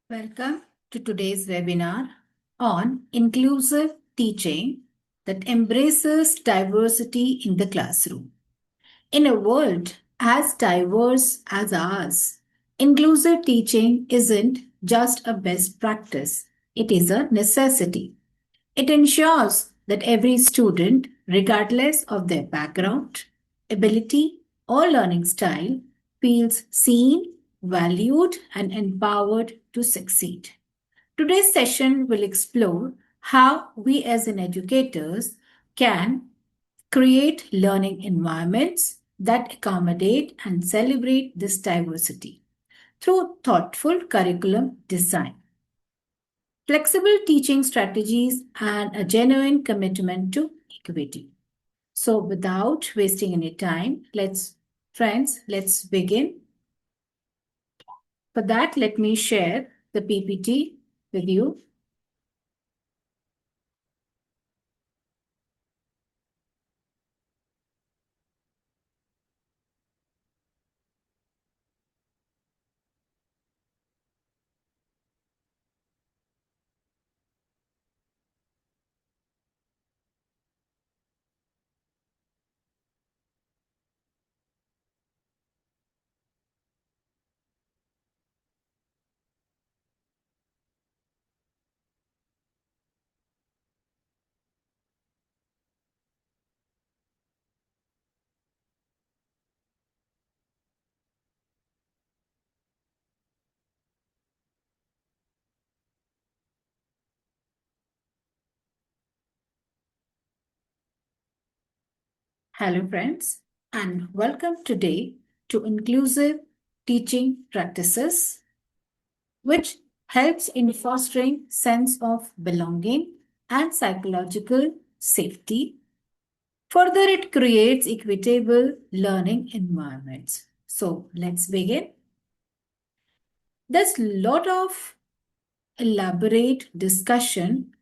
Welcome to today's webinar on inclusive teaching that embraces diversity in the classroom. In a world as diverse as ours, inclusive teaching isn't just a best practice, it is a necessity. It ensures that every student, regardless of their background, ability, or learning style, feels seen, valued, and empowered to succeed. Today's session will explore how we as an educators can create learning environments that accommodate and celebrate this diversity through thoughtful curriculum design, flexible teaching strategies, and a genuine commitment to equity. So without wasting any time, let's begin. For that, let me share the PPT with you. Hello, friends, and welcome today to Inclusive Teaching Practices, which helps in fostering sense of belonging and psychological safety. Further, it creates equitable learning environments. So let's begin. There's a lot of elaborate discussion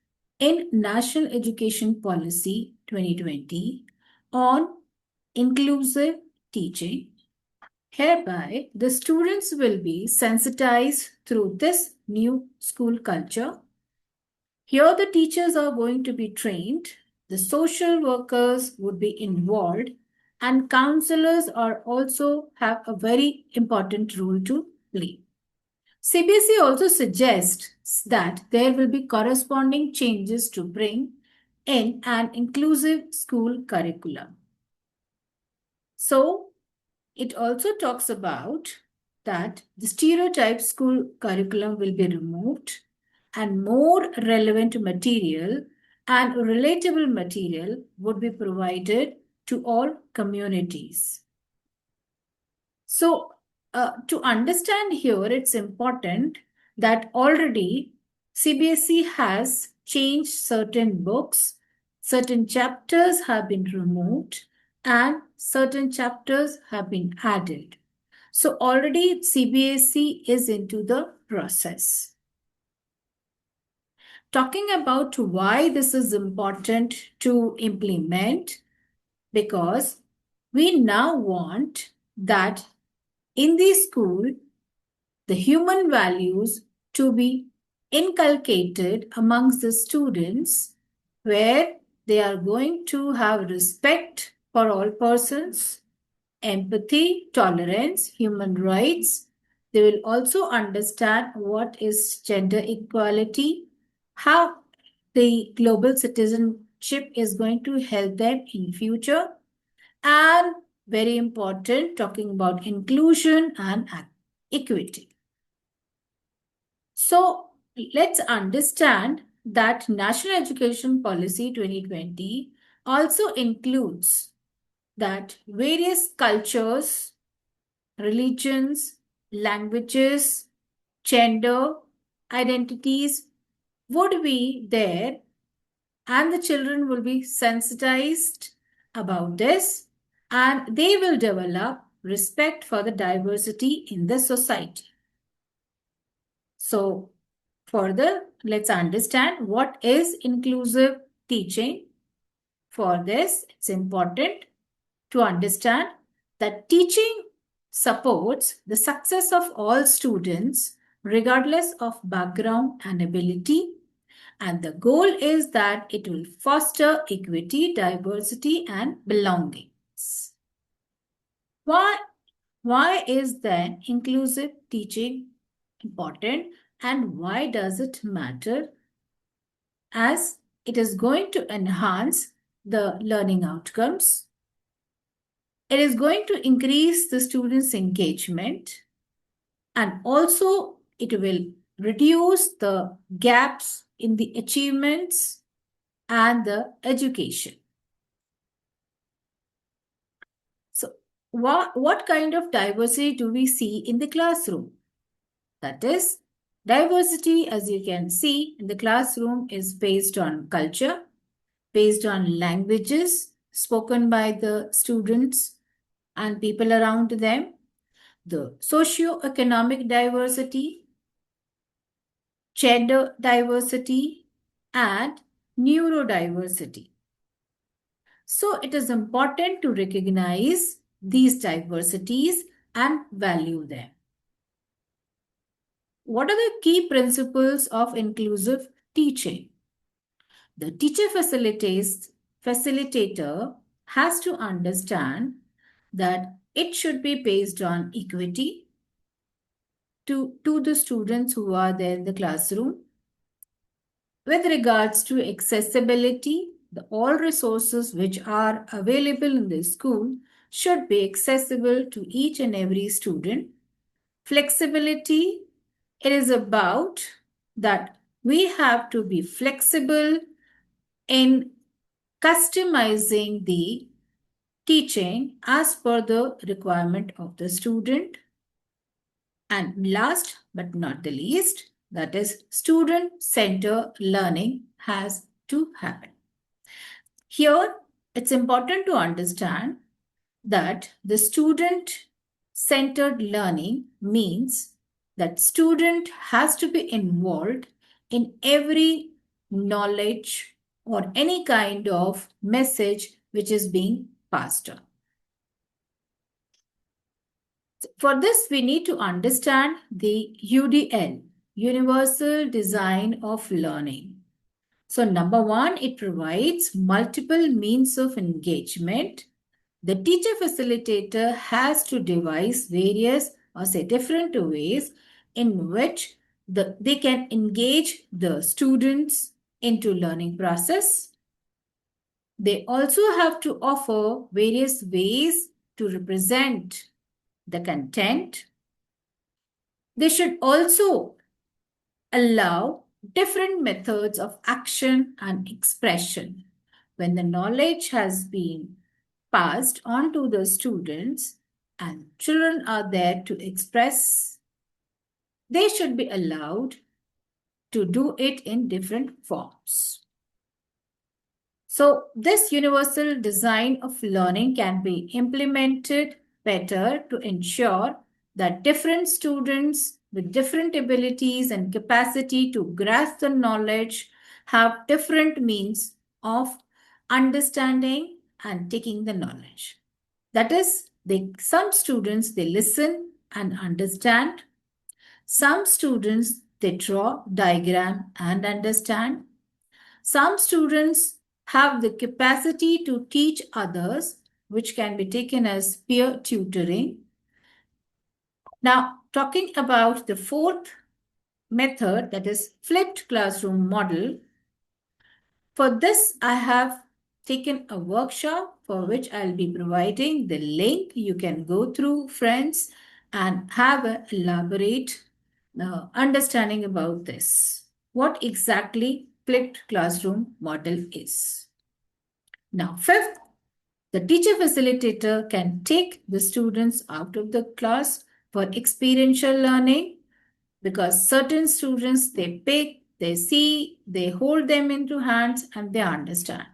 in National Education Policy 2020 on inclusive teaching. Hereby, the students will be sensitized through this new school culture. Here, the teachers are going to be trained, the social workers would be involved, and counselors are also have a very important role to play. CBSE also suggests that there will be corresponding changes to bring in an inclusive school curriculum. So, it also talks about that the stereotype school curriculum will be removed and more relevant material and relatable material would be provided to all communities. So, to understand here, it's important that already CBSE has changed certain books, certain chapters have been removed, and certain chapters have been added. So, already CBSE is into the process. Talking about why this is important to implement, because we now want that in the school, the human values to be inculcated amongst the students, where they are going to have respect for all persons, empathy, tolerance, human rights. They will also understand what is gender equality, how the global citizenship is going to help them in future, and very important, talking about inclusion and equity. So let's understand that National Education Policy 2020 also includes that various cultures, religions, languages, gender, identities would be there, and the children will be sensitized about this, and they will develop respect for the diversity in the society. So, further, let's understand what is inclusive teaching. For this, it's important to understand that teaching supports the success of all students regardless of background and ability. And the goal is that it will foster equity, diversity, and belongings. Why is then inclusive teaching important, and why does it matter? As it is going to enhance the learning outcomes, it is going to increase the students' engagement, and also it will reduce the gaps in the achievements and the education. So, what kind of diversity do we see in the classroom? That is, diversity, as you can see in the classroom, is based on culture, based on languages spoken by the students and people around them, the socio-economic diversity, gender diversity, and neurodiversity. So it is important to recognize these diversities and value them. What are the key principles of inclusive teaching? The facilitator has to understand that it should be based on equity to the students who are there in the classroom. With regards to accessibility, all resources which are available in the school should be accessible to each and every student. Flexibility, it is about that we have to be flexible in customizing the teaching as per the requirement of the student. And last but not the least, that is student-centered learning has to happen. Here, it's important to understand that the student-centered learning means that student has to be involved in every knowledge or any kind of message which is being passed on. For this, we need to understand the UDL, Universal Design of Learning. So number one, it provides multiple means of engagement. The teacher facilitator has to devise various or say different ways in which they can engage the students into learning process. They also have to offer various ways to represent the content. They should also allow different methods of action and expression. When the knowledge has been passed on to the students and children are there to express, they should be allowed to do it in different forms. So this universal design of learning can be implemented better to ensure that different students with different abilities and capacity to grasp the knowledge have different means of understanding and taking the knowledge. That is, some students, they listen and understand. Some students, they draw, diagram and understand. Some students have the capacity to teach others, which can be taken as peer tutoring. Now, talking about the fourth method, that is flipped classroom model. For this, I have taken a workshop for which I'll be providing the link. You can go through, friends, and have an elaborate understanding about this. What exactly flipped classroom model is. Now, fifth, the teacher facilitator can take the students out of the class for experiential learning, because certain students, they pick, they see, they hold them into hands and they understand.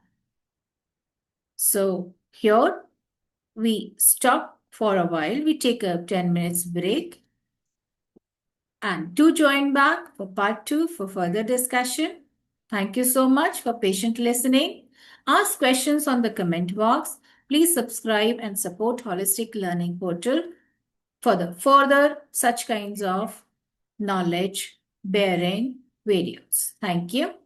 So here we stop for a while. We take a 10 minutes break and do join back for part 2 for further discussion. Thank you so much for patient listening. Ask questions on the comment box. Please subscribe and support Holistic Learning Portal for the further such kinds of knowledge, bearing videos. Thank you.